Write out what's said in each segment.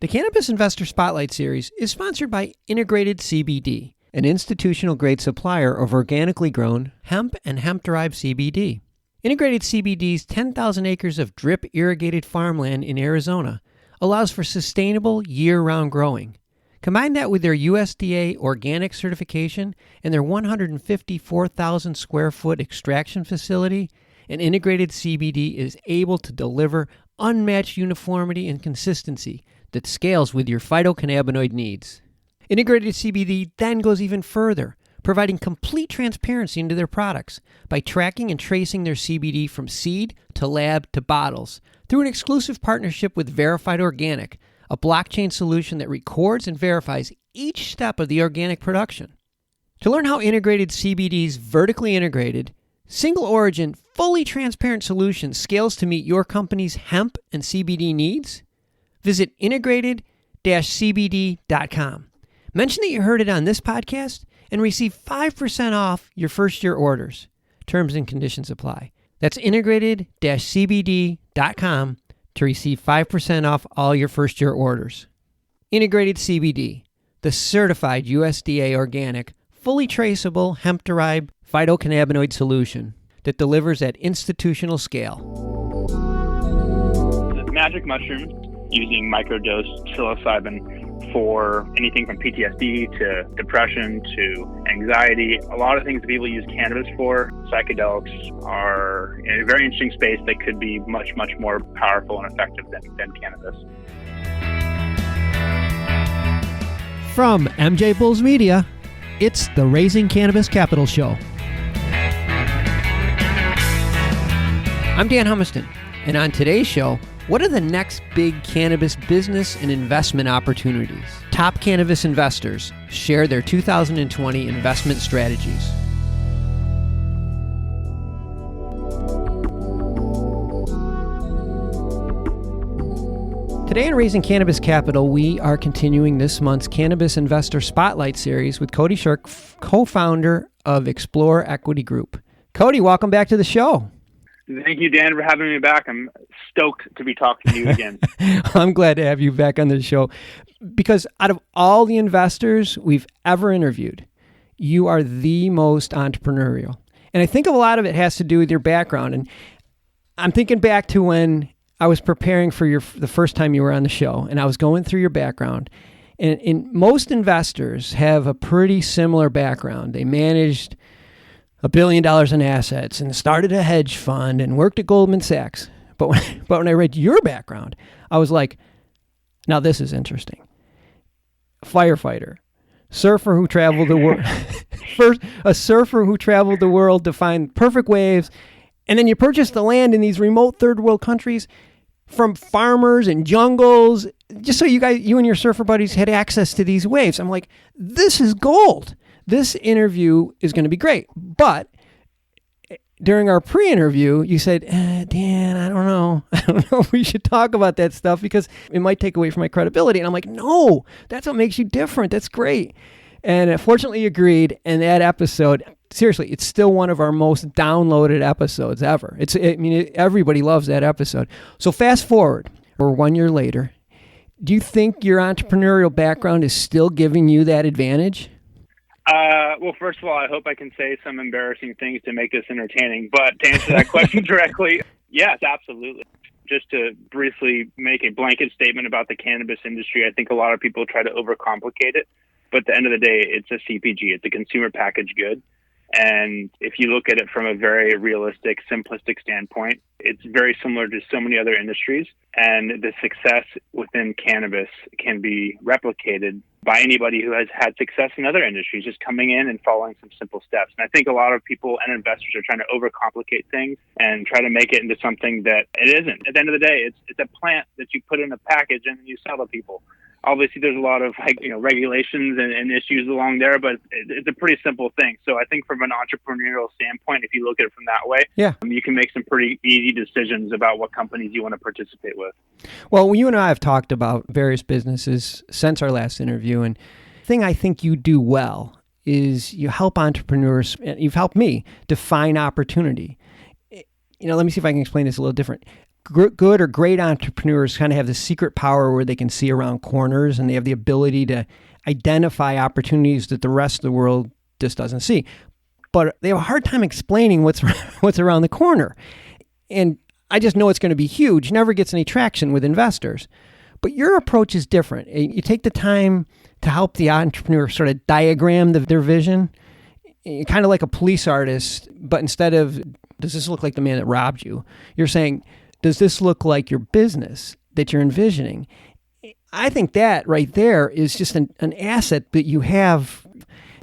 The Cannabis Investor Spotlight Series is sponsored by Integrated CBD, an institutional-grade supplier of organically grown hemp and hemp-derived CBD. Integrated CBD's 10,000 acres of drip-irrigated farmland in Arizona allows for sustainable year-round growing. Combine that with their USDA organic certification and their 154,000 square foot extraction facility, and Integrated CBD is able to deliver unmatched uniformity and consistency that scales with your phytocannabinoid needs. Integrated CBD then goes even further, providing complete transparency into their products by tracking and tracing their CBD from seed to lab to bottles through an exclusive partnership with Verified Organic, a blockchain solution that records and verifies each step of the organic production. To learn how Integrated CBD's vertically integrated, single origin, fully transparent solution scales to meet your company's hemp and CBD needs, visit integrated-cbd.com. Mention that you heard it on this podcast and receive 5% off your first year orders. Terms and conditions apply. That's integrated-cbd.com to receive 5% off all your first year orders. Integrated CBD, the certified USDA organic, fully traceable hemp-derived phytocannabinoid solution that delivers at institutional scale. The magic mushroom, using microdose psilocybin for anything from PTSD to depression to anxiety. A lot of things that people use cannabis for. Psychedelics are in a very interesting space that could be much, much more powerful and effective than cannabis. From MJBulls Media, it's the Raising Cannabis Capital Show. I'm Dan Humiston, and on today's show, what are the next big cannabis business and investment opportunities? Top cannabis investors share their 2020 investment strategies. Today in Raising Cannabis Capital, we are continuing this month's Cannabis Investor Spotlight Series with Cody Shirk, co-founder of Explore Equity Group. Cody, welcome back to the show. Thank you, Dan, for having me back. I'm stoked to be talking to you again. I'm glad to have you back on the show because out of all the investors we've ever interviewed, you are the most entrepreneurial. And I think a lot of it has to do with your background. And I'm thinking back to when I was preparing for the first time you were on the show, and I was going through your background. And most investors have a pretty similar background. They managed $1 billion in assets and started a hedge fund and worked at Goldman Sachs. But when I read your background, I was like, now this is interesting. Firefighter, surfer who traveled the world, a surfer who traveled the world to find perfect waves, and then you purchased the land in these remote third world countries from farmers and jungles, just so you and your surfer buddies had access to these waves. I'm like, this is gold. This interview is going to be great. But during our pre-interview, you said, Dan, I don't know. I don't know if we should talk about that stuff because it might take away from my credibility. And I'm like, no, that's what makes you different. That's great. And fortunately you agreed. And that episode, seriously, it's still one of our most downloaded episodes ever. Everybody loves that episode. So fast forward, we're 1 year later. Do you think your entrepreneurial background is still giving you that advantage? Well, first of all, I hope I can say some embarrassing things to make this entertaining. But to answer that question directly, yes, absolutely. Just to briefly make a blanket statement about the cannabis industry, I think a lot of people try to overcomplicate it. But at the end of the day, it's a CPG. It's a consumer packaged good. And if you look at it from a very realistic, simplistic standpoint, it's very similar to so many other industries. And the success within cannabis can be replicated by anybody who has had success in other industries, just coming in and following some simple steps. And I think a lot of people and investors are trying to overcomplicate things and try to make it into something that it isn't. At the end of the day, it's a plant that you put in a package and then you sell to people. Obviously, there's a lot of regulations and issues along there, but it's a pretty simple thing. So I think from an entrepreneurial standpoint, if you look at it from that way, you can make some pretty easy decisions about what companies you want to participate with. Well, you and I have talked about various businesses since our last interview, and the thing I think you do well is you help entrepreneurs, and you've helped me define opportunity. Let me see if I can explain this a little different. good or great entrepreneurs kind of have the secret power where they can see around corners and they have the ability to identify opportunities that the rest of the world just doesn't see. But they have a hard time explaining what's around the corner. And I just know it's going to be huge, never gets any traction with investors. But your approach is different. You take the time to help the entrepreneur sort of diagram their vision, kind of like a police artist, but instead of, does this look like the man that robbed you? You're saying, does this look like your business that you're envisioning? I think that right there is just an asset that you have.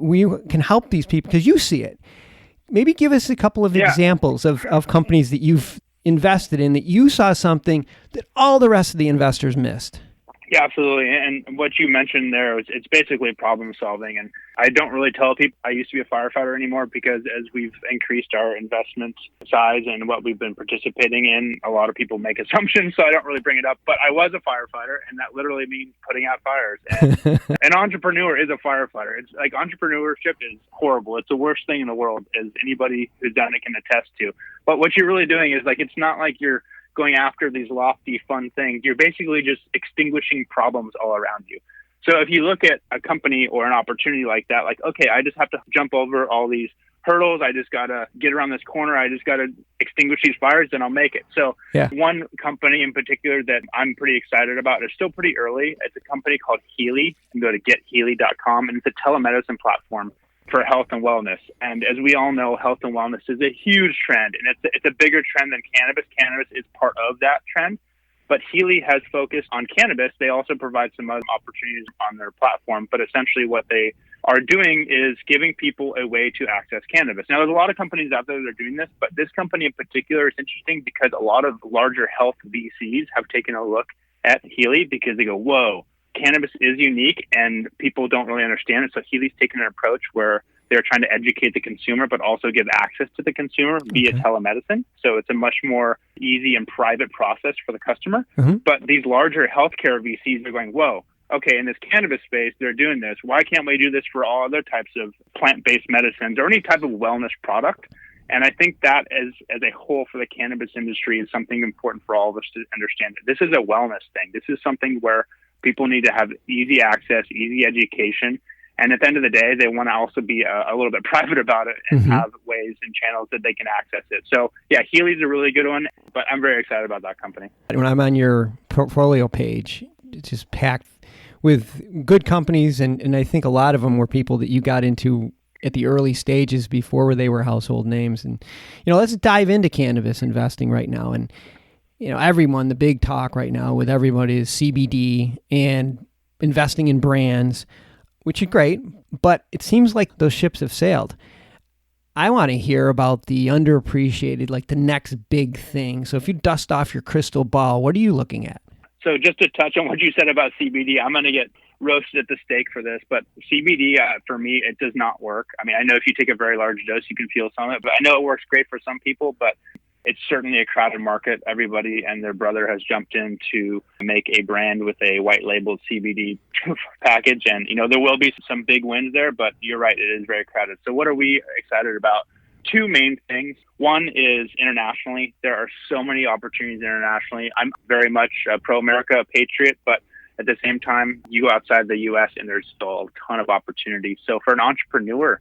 We can help these people because you see it. Maybe give us a couple of examples of companies that you've invested in that you saw something that all the rest of the investors missed. Yeah, absolutely. And what you mentioned there, it's basically problem solving. And I don't really tell people I used to be a firefighter anymore because as we've increased our investment size and what we've been participating in, a lot of people make assumptions. So I don't really bring it up. But I was a firefighter, and that literally means putting out fires. And an entrepreneur is a firefighter. It's like entrepreneurship is horrible. It's the worst thing in the world, as anybody who's done it can attest to. But what you're really doing is like, it's not like you're going after these lofty, fun things. You're basically just extinguishing problems all around you. So if you look at a company or an opportunity like that, like, okay, I just have to jump over all these hurdles. I just got to get around this corner. I just got to extinguish these fires, then I'll make it. So one company in particular that I'm pretty excited about, it's still pretty early. It's a company called Healy. You can go to gethealy.com, and it's a telemedicine platform for health and wellness. And as we all know, health and wellness is a huge trend, and it's a bigger trend than cannabis. Cannabis is part of that trend. But Healy has focused on cannabis. They also provide some other opportunities on their platform. But essentially what they are doing is giving people a way to access cannabis. Now, there's a lot of companies out there that are doing this, but this company in particular is interesting because a lot of larger health VCs have taken a look at Healy because they go, whoa, cannabis is unique and people don't really understand it. So Healy's taken an approach where they're trying to educate the consumer, but also give access to the consumer via telemedicine. So it's a much more easy and private process for the customer. But these larger healthcare VCs are going, whoa, okay, in this cannabis space, they're doing this. Why can't we do this for all other types of plant-based medicines or any type of wellness product? And I think that as a whole for the cannabis industry is something important for all of us to understand. This is a wellness thing. This is something where people need to have easy access, easy education. And at the end of the day, they want to also be a little bit private about it and have ways and channels that they can access it. So, yeah, Healy's a really good one, but I'm very excited about that company. When I'm on your portfolio page, it's just packed with good companies, and I think a lot of them were people that you got into at the early stages before they were household names. And, let's dive into cannabis investing right now. And, everyone, the big talk right now with everybody is CBD and investing in brands, which is great, but it seems like those ships have sailed. I want to hear about the underappreciated, like the next big thing. So if you dust off your crystal ball, what are you looking at? So just to touch on what you said about CBD, I'm going to get roasted at the stake for this, but CBD, for me, it does not work. I mean, I know if you take a very large dose, you can feel some of it, but I know it works great for some people, but it's certainly a crowded market. Everybody and their brother has jumped in to make a brand with a white labeled CBD package. And, there will be some big wins there, but you're right, it is very crowded. So what are we excited about? Two main things. One is internationally. There are so many opportunities internationally. I'm very much a pro-America, a patriot, but at the same time, you go outside the U.S. and there's still a ton of opportunities. So for an entrepreneur,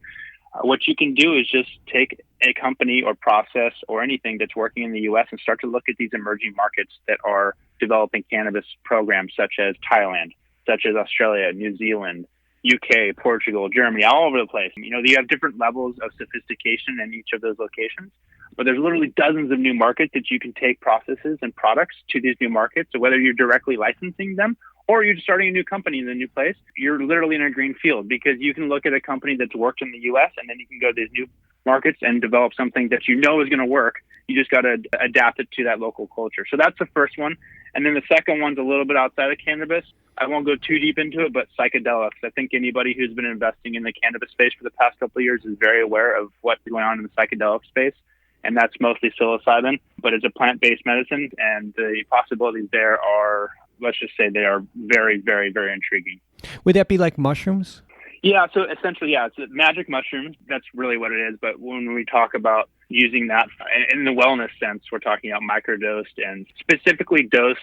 what you can do is just take a company or process or anything that's working in the U.S. and start to look at these emerging markets that are developing cannabis programs, such as Thailand, such as Australia, New Zealand, UK, Portugal, Germany, all over the place. You have different levels of sophistication in each of those locations, but there's literally dozens of new markets that you can take processes and products to these new markets. So whether you're directly licensing them or you're starting a new company in a new place, you're literally in a green field because you can look at a company that's worked in the U.S. and then you can go to these new markets and develop something that is going to work. You just got to adapt it to that local culture. So that's the first one. And then the second one's a little bit outside of cannabis. I won't go too deep into it, but psychedelics. I think anybody who's been investing in the cannabis space for the past couple of years is very aware of what's going on in the psychedelic space. And that's mostly psilocybin, but it's a plant-based medicine. And the possibilities there are, let's just say they are very, very, very intriguing. Would that be like mushrooms? Yeah, so essentially, it's magic mushrooms. That's really what it is. But when we talk about using that in the wellness sense. We're talking about microdosed and specifically dosed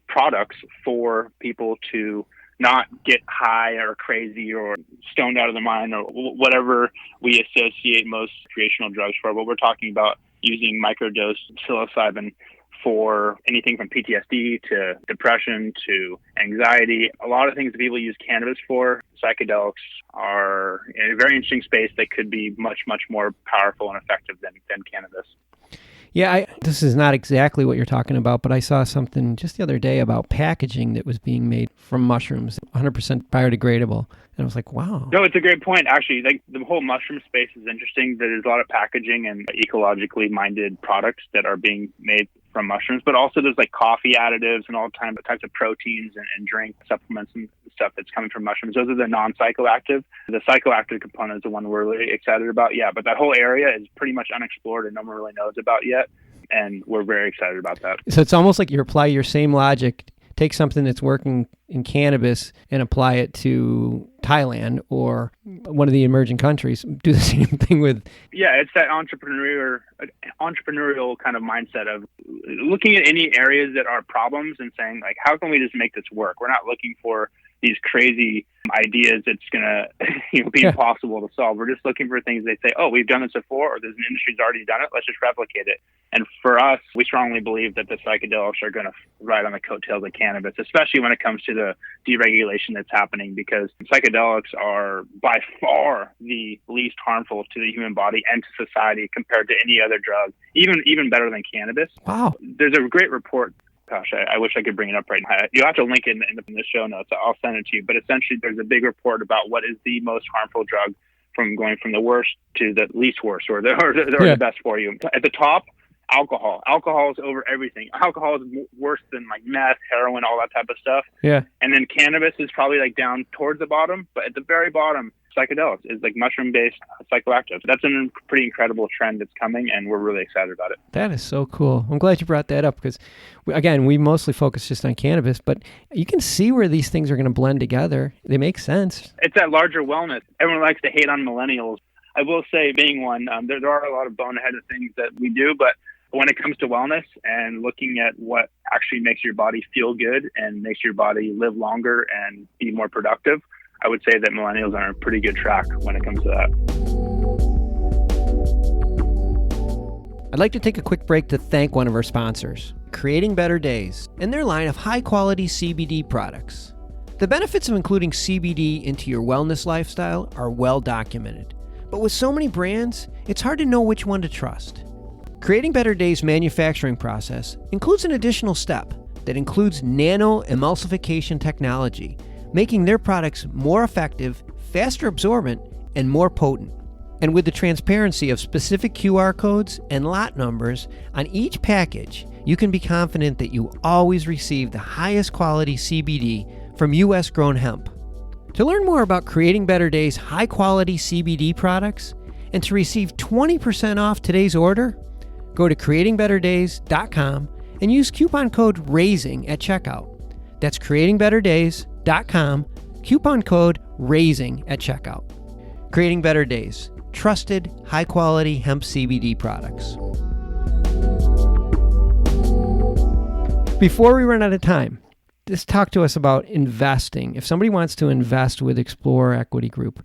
products for people to not get high or crazy or stoned out of their mind or whatever we associate most recreational drugs for. But we're talking about using microdosed psilocybin for anything from PTSD to depression to anxiety. A lot of things that people use cannabis for. Psychedelics are in a very interesting space that could be much, much more powerful and effective than cannabis. Yeah, this is not exactly what you're talking about, but I saw something just the other day about packaging that was being made from mushrooms, 100% biodegradable. And I was like, wow. No, it's a great point. Actually, like the whole mushroom space is interesting. There's a lot of packaging and ecologically minded products that are being made from mushrooms, but also there's like coffee additives and all types of proteins and drink supplements and stuff that's coming from mushrooms. Those are the non-psychoactive. The psychoactive component is the one we're really excited about. Yeah, but that whole area is pretty much unexplored and no one really knows about yet. And we're very excited about that. So it's almost like you apply your same logic, take something that's working in cannabis and apply it to Thailand or one of the emerging countries. Do the same thing with... Yeah, it's that entrepreneurial kind of mindset of looking at any areas that are problems and saying, like, how can we just make this work? We're not looking for these crazy ideas that's going to be impossible to solve. We're just looking for things they say, oh, we've done this before, or there's an industry's already done it. Let's just replicate it. And for us, we strongly believe that the psychedelics are going to ride on the coattails of cannabis, especially when it comes to the deregulation that's happening, because psychedelics are by far the least harmful to the human body and to society compared to any other drug, even better than cannabis. Wow. There's a great report. Gosh, I wish I could bring it up right now. You'll have to link it in the show notes. I'll send it to you. But essentially, there's a big report about what is the most harmful drug from going from the worst to the least worst or the best for you. At the top, alcohol. Alcohol is over everything. Alcohol is worse than like meth, heroin, all that type of stuff. Yeah. And then cannabis is probably like down towards the bottom. But at the very bottom, psychedelics is like mushroom-based psychoactive. That's a pretty incredible trend that's coming, and we're really excited about it. That is so cool. I'm glad you brought that up because, again, we mostly focus just on cannabis, but you can see where these things are going to blend together. They make sense. It's that larger wellness. Everyone likes to hate on millennials. I will say, being one, there are a lot of boneheaded things that we do, but when it comes to wellness and looking at what actually makes your body feel good and makes your body live longer and be more productive, I would say that millennials are on a pretty good track when it comes to that. I'd like to take a quick break to thank one of our sponsors, Creating Better Days, and their line of high-quality CBD products. The benefits of including CBD into your wellness lifestyle are well documented, but with so many brands, it's hard to know which one to trust. Creating Better Days' manufacturing process includes an additional step that includes nano-emulsification technology, making their products more effective, faster absorbent, and more potent. And with the transparency of specific QR codes and lot numbers on each package, you can be confident that you always receive the highest quality CBD from U.S.-grown hemp. To learn more about Creating Better Days' high-quality CBD products and to receive 20% off today's order, go to creatingbetterdays.com and use coupon code RAISING at checkout. That's creatingbetterdays.com, coupon code RAISING at checkout. Creating Better Days, trusted, high-quality hemp CBD products. Before we run out of time, just talk to us about investing. If somebody wants to invest with Explorer Equity Group,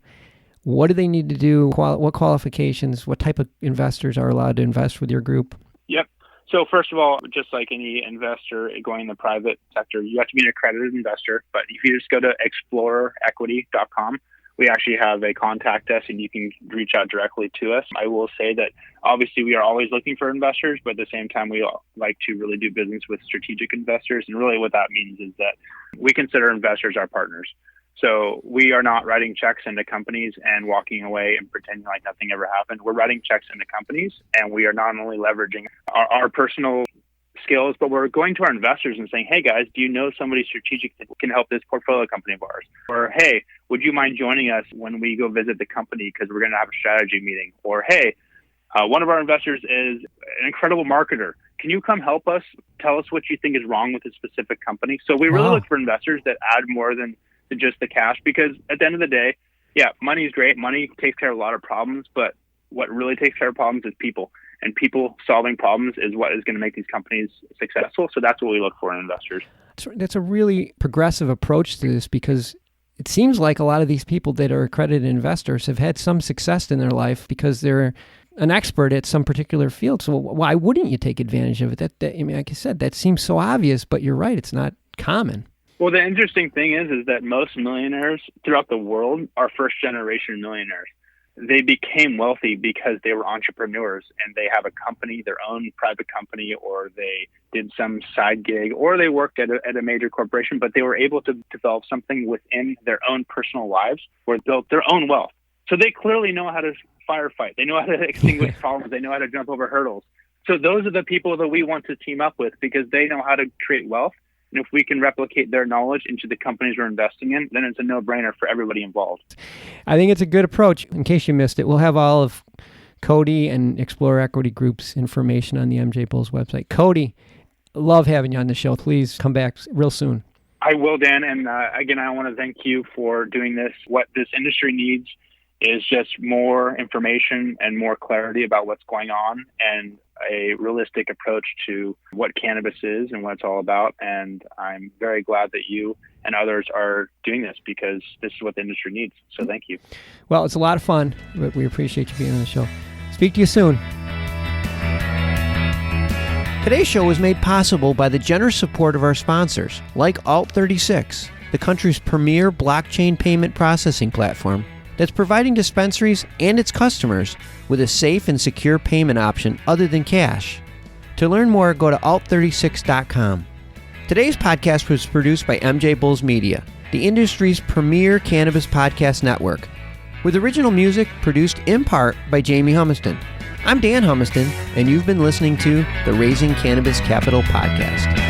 what do they need to do? What qualifications, what type of investors are allowed to invest with your group? Yep. So first of all, just like any investor going in the private sector, you have to be an accredited investor. But if you just go to explorerequity.com, we actually have a contact us and you can reach out directly to us. I will say that obviously we are always looking for investors, but at the same time, we like to really do business with strategic investors. And really what that means is that we consider investors our partners. So we are not writing checks into companies and walking away and pretending like nothing ever happened. We're writing checks into companies, and we are not only leveraging our personal skills, but we're going to our investors and saying, hey guys, do you know somebody strategic that can help this portfolio company of ours? Or, hey, would you mind joining us when we go visit the company because we're going to have a strategy meeting? Or, hey, one of our investors is an incredible marketer. Can you come help us? Tell us what you think is wrong with a specific company. So we really look for investors that add more than just the cash, because at the end of the day, yeah, money is great. Money takes care of a lot of problems, but what really takes care of problems is people. and people solving problems is what is going to make these companies successful. So that's what we look for in investors. That's a really progressive approach to this, because it seems like a lot of these people that are accredited investors have had some success in their life because they're an expert at some particular field. So why wouldn't you take advantage of it? I mean, like I said, that seems so obvious, but you're right. It's not common. Well, the interesting thing is that most millionaires throughout the world are first-generation millionaires. They became wealthy because they were entrepreneurs and they have a company, their own private company, or they did some side gig, or they worked at a major corporation, but they were able to develop something within their own personal lives or built their own wealth. So they clearly know how to firefight. They know how to extinguish problems. They know how to jump over hurdles. So those are the people that we want to team up with because they know how to create wealth. And if we can replicate their knowledge into the companies we're investing in, then it's a no-brainer for everybody involved. I think it's a good approach. In case you missed it, we'll have all of Cody and Explorer Equity Group's information on the MJBulls website. Cody, love having you on the show. Please come back real soon. I will, Dan. And again, I want to thank you for doing this. What this industry needs is just more information and more clarity about what's going on and a realistic approach to what cannabis is and what it's all about. And I'm very glad that you and others are doing this because this is what the industry needs. So thank you. Well, it's a lot of fun, but we appreciate you being on the show. Speak to you soon. Today's show was made possible by the generous support of our sponsors, like Alt36, the country's premier blockchain payment processing platform that's providing dispensaries and its customers with a safe and secure payment option other than cash. To learn more, go to alt36.com. Today's podcast was produced by MJBulls Media, the industry's premier cannabis podcast network, with original music produced in part by Jamie Humiston. I'm Dan Humiston, and you've been listening to the Raising Cannabis Capital podcast.